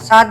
$7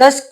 10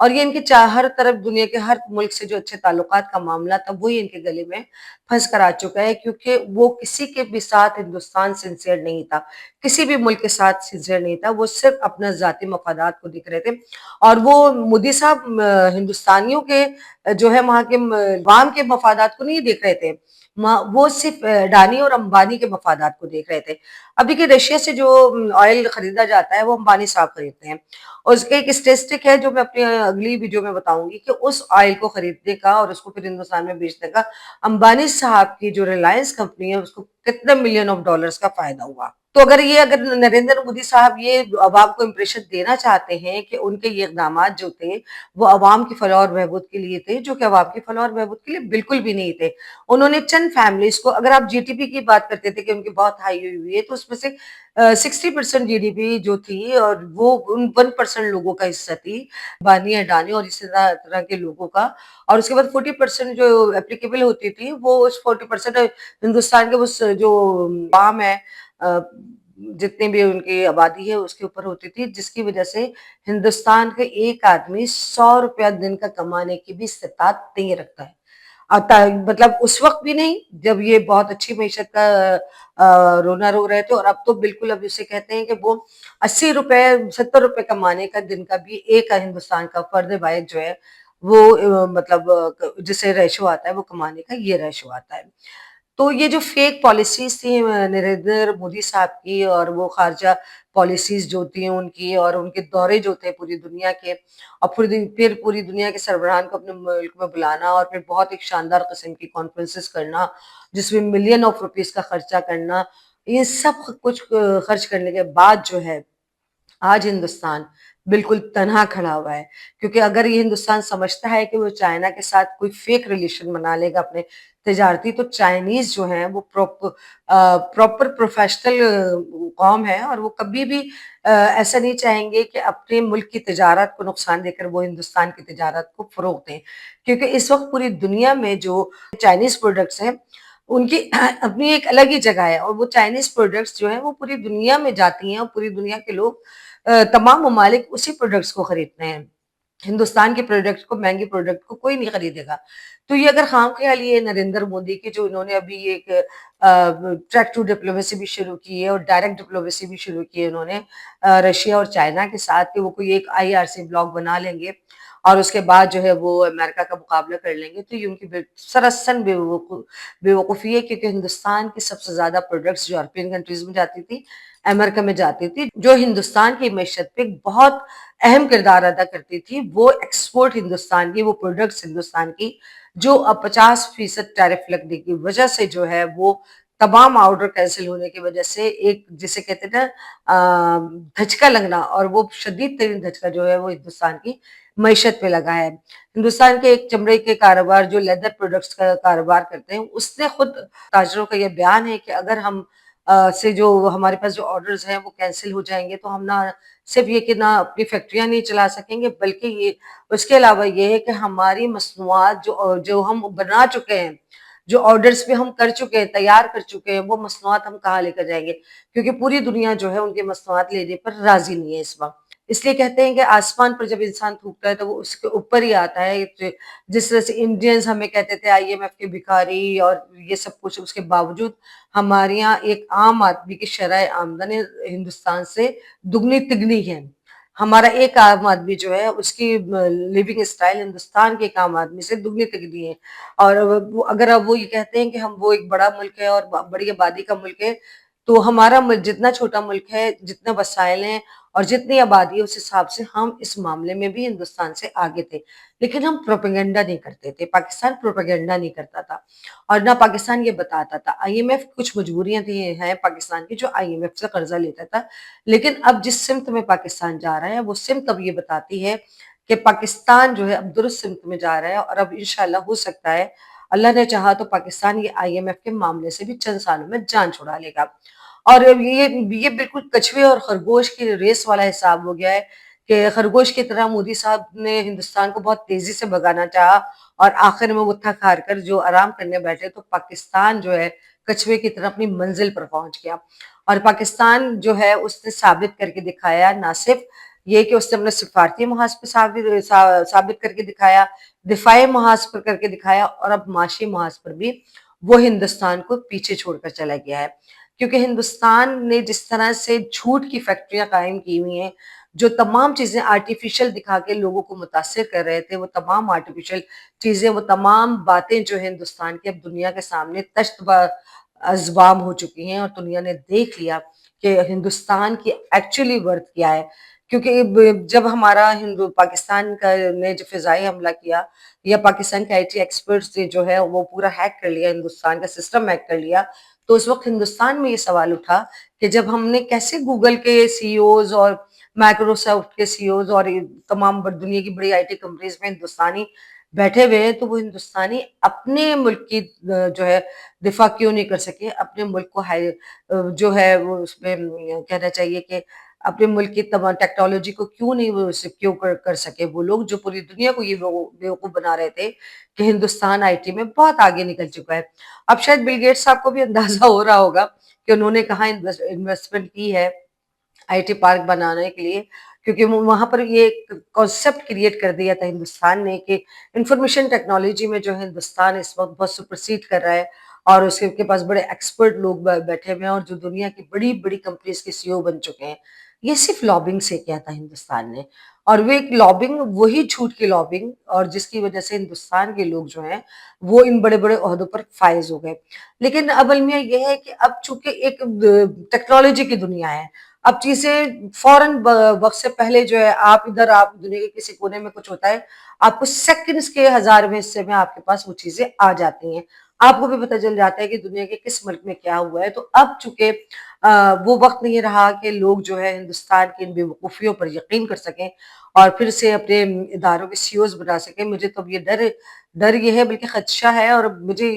اور یہ ان کے ہر طرف دنیا کے ہر ملک سے جو اچھے تعلقات کا معاملہ تھا وہی ان کے گلے میں پھنس کر آ چکا ہے، کیونکہ وہ کسی کے بھی ساتھ ہندوستان سنسیئر نہیں تھا، کسی بھی ملک کے ساتھ سنسیئر نہیں تھا، وہ صرف اپنا ذاتی مفادات کو دیکھ رہے تھے۔ اور وہ مودی صاحب ہندوستانیوں کے جو ہے وہاں کے عوام کے مفادات کو نہیں دیکھ رہے تھے، وہ صرف اڈانی اور امبانی کے مفادات کو دیکھ رہے تھے۔ اب دیکھیے رشیا سے جو آئل خریدا جاتا ہے وہ امبانی صاحب خریدتے ہیں، اور اس کا ایک اسٹیٹسٹک ہے جو میں اپنی اگلی ویڈیو میں بتاؤں گی کہ اس آئل کو خریدنے کا اور اس کو پھر ہندوستان میں بیچنے کا امبانی صاحب کی جو ریلائنس کمپنی ہے اس کو کتنے ملین آف ڈالرز کا فائدہ ہوا۔ تو اگر نریندر مودی صاحب یہ عوام کو امپریشن دینا چاہتے ہیں کہ ان کے یہ اقدامات جو تھے وہ عوام کی فلاح اور بہبود کے لیے تھے، جو کہ عوام کی فلاح اور بہبود کے لیے بالکل بھی نہیں تھے۔ انہوں نے چند فیملیز کو، اگر آپ جی ٹی پی کی بات کرتے تھے کہ ان کی بہت ہائی ہوئی ہے، تو اس میں سے 60% جی ڈی پی جو تھی اور وہ ان 1% لوگوں کا حصہ تھی، بانی اڈانی اور اسی طرح کے لوگوں کا، اور اس کے بعد 40% جو اپلیکیبل ہوتی تھی وہ اس 40% ہندوستان کے اس جو عوام ہے، جتنی بھی ان کی آبادی ہے اس کے اوپر ہوتی تھی، جس کی وجہ سے ہندوستان کے ایک آدمی 100 روپیہ دن کا کمانے کی بھی استطاعت نہیں رکھتا ہے۔ مطلب اس وقت بھی نہیں جب یہ بہت اچھی معیشت کا رونا رو رہے تھے، اور اب تو بالکل اب اسے کہتے ہیں کہ وہ 80 روپے 70 روپے کمانے کا دن کا بھی ایک ہندوستان کا فرد واحد جو ہے وہ مطلب جسے ریشو آتا ہے وہ کمانے کا یہ ریشو آتا ہے۔ تو یہ جو فیک پالیسیز تھیں نریندر مودی صاحب کی، اور وہ خارجہ پالیسیز جو تھیں ان کی، اور ان کے دورے جو تھے پوری دنیا کے، اور پھر پوری دنیا کے سربراہان کو اپنے ملک میں بلانا، اور پھر بہت ایک شاندار قسم کی کانفرنسز کرنا جس میں ملین آف روپیز کا خرچہ کرنا، یہ سب کچھ خرچ کرنے کے بعد جو ہے آج ہندوستان بالکل تنہا کھڑا ہوا ہے، کیونکہ اگر یہ ہندوستان سمجھتا ہے کہ وہ چائنا کے ساتھ کوئی فیک ریلیشن بنا لے گا اپنے تجارتی، تو چائنیز جو ہیں وہ پراپر پروفیشنل قوم ہے، اور وہ کبھی بھی ایسا نہیں چاہیں گے کہ اپنے ملک کی تجارت کو نقصان دے کر وہ ہندوستان کی تجارت کو فروغ دیں، کیونکہ اس وقت پوری دنیا میں جو چائنیز پروڈکٹس ہیں ان کی اپنی ایک الگ ہی جگہ ہے، اور وہ چائنیز پروڈکٹس جو ہیں وہ پوری دنیا میں جاتی ہیں، اور پوری دنیا کے لوگ تمام ممالک اسی پروڈکٹس کو خریدتے ہیں۔ ہندوستان کے پروڈکٹ کو، مہنگے پروڈکٹ کو کوئی نہیں خریدے گا۔ تو یہ اگر خام خیال یہ نریندر مودی کی جو انہوں نے ابھی ایک ٹریک ٹو ڈپلومیسی بھی شروع کی ہے اور ڈائریکٹ ڈپلومیسی بھی شروع کی ہے انہوں نے رشیا اور چائنا کے ساتھ، کہ وہ کوئی ایک آئی آر سی بلاک بنا لیں گے اور اس کے بعد جو ہے وہ امریکہ کا مقابلہ کر لیں گے، تو یہ ان کی سراسر بے وقوفی ہے، کیونکہ ہندوستان کی سب سے زیادہ پروڈکٹس جو یورپین کنٹریز میں جاتی تھی، امریکہ میں جاتی تھی، جو ہندوستان کی معیشت پہ بہت اہم کردار ادا کرتی تھی، وہ ایکسپورٹ ہندوستان کی، وہ پروڈکٹس ہندوستان کی جو اب 50% ٹیرف لگنے کی وجہ سے جو ہے وہ تمام آرڈر کینسل ہونے کی وجہ سے ایک جسے کہتے ہیں نا دھچکا لگنا، اور وہ شدید ترین دھچکا جو ہے وہ ہندوستان کی معیشت پہ لگا ہے۔ ہندوستان کے ایک چمڑے کے کاروبار جو لیدر پروڈکٹس کا کاروبار کرتے ہیں، اس نے خود تاجروں کا یہ بیان ہے کہ اگر ہم سے جو ہمارے پاس جو آرڈرز ہیں وہ کینسل ہو جائیں گے تو ہم نہ صرف یہ کہ نہ اپنی فیکٹریاں نہیں چلا سکیں گے، بلکہ یہ اس کے علاوہ یہ ہے کہ ہماری مصنوعات جو ہم بنا چکے ہیں، جو آرڈرز پہ ہم کر چکے ہیں، تیار کر چکے ہیں، وہ مصنوعات ہم کہاں لے کر جائیں گے، کیونکہ پوری دنیا جو ہے ان کی مصنوعات لینے پر راضی نہیں ہے اس وقت۔ اس لیے کہتے ہیں کہ آسمان پر جب انسان تھوکتا ہے تو وہ اس کے اوپر ہی آتا ہے، جس طرح سے انڈینز ہمیں کہتے تھے آئی ایم ایف کے بھکاری اور یہ سب کچھ، اس کے باوجود ہمارے یہاں ایک عام آدمی کی شرح آمدن ہندوستان سے دگنی تگنی ہے۔ ہمارا ایک عام آدمی جو ہے اس کی لیونگ اسٹائل ہندوستان کے ایک عام آدمی سے دگنی تگنی ہے، اور اگر اب وہ یہ کہتے ہیں کہ ہم وہ ایک بڑا ملک ہے اور بڑی آبادی کا ملک ہے، تو ہمارا ملک جتنا چھوٹا ملک ہے، جتنے وسائل ہیں اور جتنی آبادی ہے، اس حساب سے ہم اس معاملے میں بھی ہندوستان سے آگے تھے، لیکن ہم پروپیگنڈا نہیں کرتے تھے، پاکستان پروپیگنڈا نہیں کرتا تھا، اور نہ پاکستان یہ بتاتا تھا۔ آئی ایم ایف کچھ مجبوریاں تھی ہیں پاکستان کی جو آئی ایم ایف سے قرضہ لیتا تھا، لیکن اب جس سمت میں پاکستان جا رہا ہے وہ سمت اب یہ بتاتی ہے کہ پاکستان جو ہے اب درست سمت میں جا رہا ہے، اور اب انشاءاللہ ہو سکتا ہے اللہ نے چاہا تو پاکستان یہ آئی ایم ایف کے معاملے سے بھی چند سالوں میں جان چھڑا لے گا۔ اور یہ بالکل کچھوے اور خرگوش کی ریس والا حساب ہو گیا ہے کہ خرگوش کی طرح مودی صاحب نے ہندوستان کو بہت تیزی سے بھگانا چاہا، اور آخر میں وہ تھک ہار کر جو آرام کرنے بیٹھے تو پاکستان جو ہے کچھوے کی طرح اپنی منزل پر پہنچ گیا، اور پاکستان جو ہے اس نے ثابت کر کے دکھایا، نہ صرف یہ کہ اس نے اپنے سفارتی محاذ پہ ثابت کر کے دکھایا، دفاعی محاذ پر کر کے دکھایا، اور اب معاشی محاذ پر بھی وہ ہندوستان کو پیچھے چھوڑ کر چلا گیا ہے۔ کیونکہ ہندوستان نے جس طرح سے جھوٹ کی فیکٹریاں قائم کی ہوئی ہیں، جو تمام چیزیں آرٹیفیشل دکھا کے لوگوں کو متاثر کر رہے تھے، وہ تمام آرٹیفیشل چیزیں، وہ تمام باتیں جو ہے ہندوستان کی اب دنیا کے سامنے تشت ازبام ہو چکی ہیں، اور دنیا نے دیکھ لیا کہ ہندوستان کی ایکچولی ورتھ کیا ہے۔ کیونکہ جب ہمارا پاکستان کا نے جو فضائی حملہ کیا، یا پاکستان کے آئی ٹی ایکسپرٹس نے جو ہے وہ پورا ہیک کر لیا، ہندوستان کا سسٹم ہیک کر لیا، تو اس وقت ہندوستان میں یہ سوال اٹھا کہ جب ہم نے کیسے گوگل کے سی اوز اور مائکروسافٹ کے سی اوز اور تمام دنیا کی بڑی آئی ٹی کمپنیز میں ہندوستانی بیٹھے ہوئے ہیں، تو وہ ہندوستانی اپنے ملک کی جو ہے دفاع کیوں نہیں کر سکے، اپنے ملک کو جو ہے وہ اس میں کہنا چاہیے کہ اپنے ملک کی تمام ٹیکنالوجی کو کیوں نہیں وہ سیکیور کر سکے وہ لوگ جو پوری دنیا کو یہ بیوقوف بنا رہے تھے کہ ہندوستان آئی ٹی میں بہت آگے نکل چکا ہے۔ اب شاید بل گیٹس صاحب کو بھی اندازہ ہو رہا ہوگا کہ انہوں نے کہاں انویسٹمنٹ کی ہے آئی ٹی پارک بنانے کے لیے، کیونکہ وہاں پر یہ کانسیپٹ کریٹ کر دیا تھا ہندوستان نے کہ انفارمیشن ٹیکنالوجی میں جو ہے ہندوستان اس وقت بہت سپرسیڈ کر رہا ہے، اور اس کے پاس بڑے ایکسپرٹ لوگ بیٹھے ہوئے ہیں، اور جو دنیا کی بڑی بڑی کمپنیز کے سی او بن چکے ہیں۔ یہ صرف لابنگ سے کیا تھا ہندوستان نے، اور وہ ایک لابنگ، وہی جھوٹ کی لابنگ، اور جس کی وجہ سے ہندوستان کے لوگ جو ہیں وہ ان بڑے بڑے عہدوں پر فائز ہو گئے۔ لیکن اب المیہ یہ ہے کہ اب چونکہ ایک ٹیکنالوجی کی دنیا ہے، اب چیزیں فوراً وقت سے پہلے جو ہے آپ دنیا کے کسی کونے میں کچھ ہوتا ہے، آپ کو سیکنڈز کے 1000ویں حصے میں آپ کے پاس وہ چیزیں آ جاتی ہیں، آپ کو بھی پتہ چل جاتا ہے کہ دنیا کے کس ملک میں کیا ہوا ہے۔ تو اب چونکہ وہ وقت نہیں رہا کہ لوگ جو ہے ہندوستان کی ان بے وقوفیوں پر یقین کر سکیں اور پھر سے اپنے اداروں کے سی اوز بنا سکیں۔ مجھے تو اب یہ ڈر یہ ہے، بلکہ خدشہ ہے، اور مجھے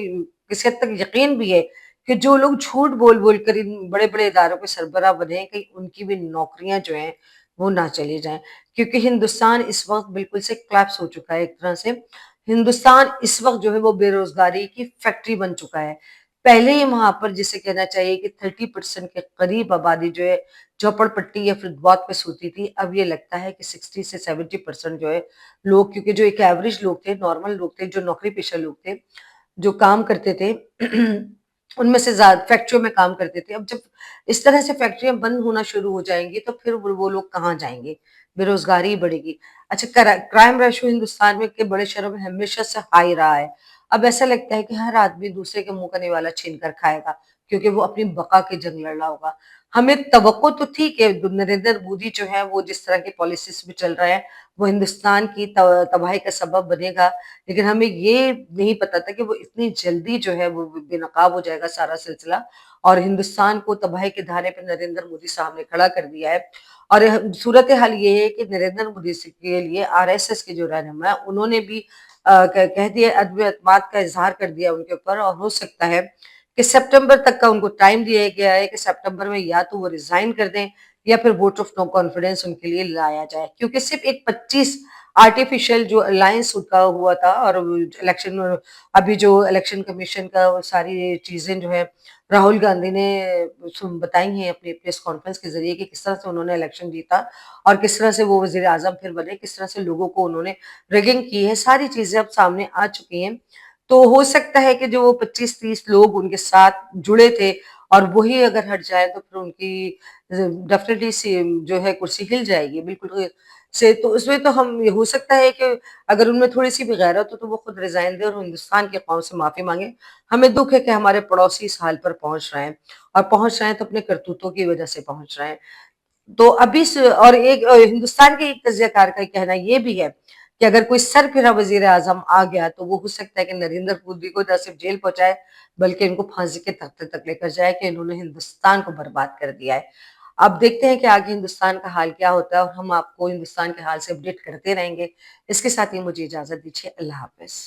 کسی حد تک یقین بھی ہے کہ جو لوگ جھوٹ بول بول کر ان بڑے بڑے اداروں کے سربراہ بنے، کہیں ان کی بھی نوکریاں جو ہیں وہ نہ چلی جائیں، کیونکہ ہندوستان اس وقت بالکل سے کلیپس ہو چکا ہے ایک طرح سے۔ ہندوستان اس وقت جو ہے وہ بے روزگاری کی فیکٹری بن چکا ہے۔ پہلے ہی وہاں پر جسے کہنا چاہیے کہ 30% کے قریب آبادی جو ہے جھوپڑ پٹی یا فٹ پاتھ پہ سوتی تھی، اب یہ لگتا ہے کہ 60 سے 70% جو ہے لوگ، کیونکہ جو ایک ایوریج لوگ تھے، نارمل لوگ تھے، جو نوکری پیشہ لوگ تھے، جو کام کرتے تھے ان میں سے زیادہ فیکٹریوں میں کام کرتے تھے، اب جب اس طرح سے فیکٹریاں بند ہونا شروع ہو جائیں گی تو پھر وہ لوگ کہاں جائیں گے، بے روزگاری بڑھے گی۔ اچھا، کرائم ریشو ہندوستان میں کے بڑے شہروں میں ہمیشہ سے ہائی رہا ہے، اب ایسا لگتا ہے کہ ہر آدمی دوسرے کے منہ کا نوالا چھین کر کھائے گا، کیونکہ وہ اپنی بقا کی جنگ لڑ رہا ہوگا۔ ہمیں توقع تو تھی کہ نریندر مودی جو ہے وہ جس طرح کی پالیسیز میں چل رہا ہے وہ ہندوستان کی تباہی کا سبب بنے گا، لیکن ہمیں یہ نہیں پتا تھا کہ وہ اتنی جلدی جو ہے وہ بے نقاب ہو جائے گا سارا سلسلہ، اور ہندوستان کو تباہی کے دہانے پہ نریندر مودی صاحب نے کھڑا کر دیا ہے۔ اور صورتحال یہ ہے کہ نریندر مودی کے لیے آر ایس ایس کے جو رہنما ہیں انہوں نے بھی کہہ دیا، عدم اعتماد کا اظہار کر دیا ان کے اوپر، اور ہو سکتا ہے کہ سپٹمبر تک کا ان کو ٹائم دیا گیا ہے کہ سپٹمبر میں یا تو وہ ریزائن کر دیں یا پھر ووٹ آف نو کانفیڈنس ان کے لیے لایا جائے، کیونکہ صرف ایک 25 آرٹیفیشل جو الائنس کا ہوا تھا، اور الیکشن، ابھی جو الیکشن کمیشن کا وہ ساری چیزیں جو ہے راہل گاندھی نے بتائی ہیں اپنی پریس کانفرنس کے ذریعے کہ کس طرح سے انہوں نے الیکشن جیتا اور کس طرح سے وہ وزیر اعظم پھر بنے، کس طرح سے لوگوں کو انہوں نے ریگنگ کی ہے، ساری چیزیں اب سامنے آ چکی ہیں۔ تو ہو سکتا ہے کہ جو وہ 25-30 لوگ ان کے ساتھ جڑے تھے اور وہی اگر ہٹ جائے تو پھر ان کی ڈیفینیٹلی جو ہے کرسی ہل جائے گی بالکل سے، تو اس میں تو ہم یہ ہو سکتا ہے کہ اگر ان میں تھوڑی سی بھی غیرت ہو تو وہ خود ریزائن دے اور ہندوستان کے قوم سے معافی مانگے۔ ہمیں دکھ ہے کہ ہمارے پڑوسی اس حال پر پہنچ رہے ہیں، اور پہنچ رہے ہیں تو اپنے کرتوتوں کی وجہ سے پہنچ رہے ہیں۔ تو ابھی اور ایک ہندوستان کے ایک تجزیہ کار کا کہنا یہ بھی ہے کہ اگر کوئی سر پھرا وزیر اعظم آ گیا تو وہ ہو سکتا ہے کہ نریندر مودی کو نہ صرف جیل پہنچائے بلکہ ان کو پھانسی کے تختے تک لے کر جائے کہ انہوں نے ہندوستان کو برباد کر دیا ہے۔ اب دیکھتے ہیں کہ آگے ہندوستان کا حال کیا ہوتا ہے، اور ہم آپ کو ہندوستان کے حال سے اپڈیٹ کرتے رہیں گے۔ اس کے ساتھ ہی مجھے اجازت دیجیے، اللہ حافظ۔